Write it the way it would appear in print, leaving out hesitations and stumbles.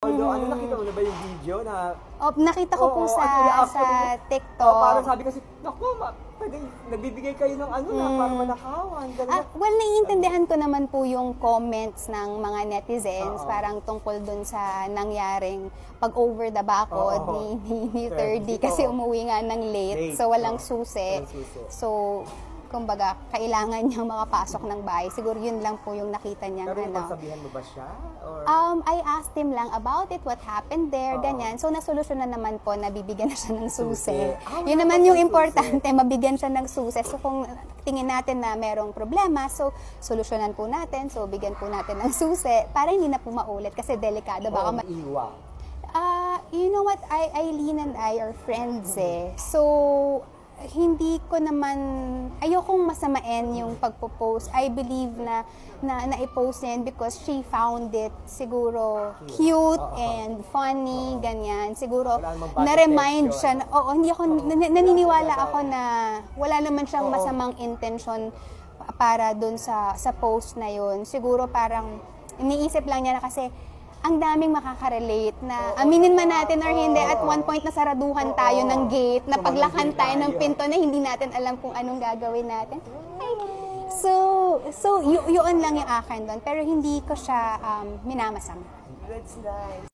Although, ano, nakita mo na ba yung video na... Nakita ko po sa TikTok. Parang sabi kasi, naku, pwede, nagbibigay kayo ng ano na, parang manakawan. Well, naiintindihan ko naman po yung comments ng mga netizens, parang tungkol dun sa nangyaring pag-over the backod ni 30 kasi umuwi nga ng late, so walang susi. So, kumbaga, kailangan niyang makapasok ng bahay. Siguro yun lang po yung nakita niya. Pero sabihan mo ba siya? Or... I asked him lang about it, what happened there, ganyan. So, nasolusyonan naman po, nabibigyan na siya ng susi. Yun naman yung importante, mabigyan siya ng susi. So, kung tingin natin na merong problema, so, solusyonan po natin, so, bigyan po natin ng susi para hindi na po maulit kasi delikado. Baka maiiwa. You know what, Eileen and I are friends So, hindi ko naman, ayokong masamain yung pagpo-post. I believe na i-post niya because she found it siguro cute and funny, ganyan. Siguro na-remind siya, hindi ako, naniniwala ako na wala naman siyang masamang intention para dun sa post na yun. Siguro parang iniisip lang niya na kasi ang daming makaka-relate na aminin man natin or hindi, at one point nasaraduhan tayo ng gate, na paglakan tayo ng pinto na hindi natin alam kung anong gagawin natin. So yun lang yung akin doon, pero hindi ko siya minamasama. That's nice.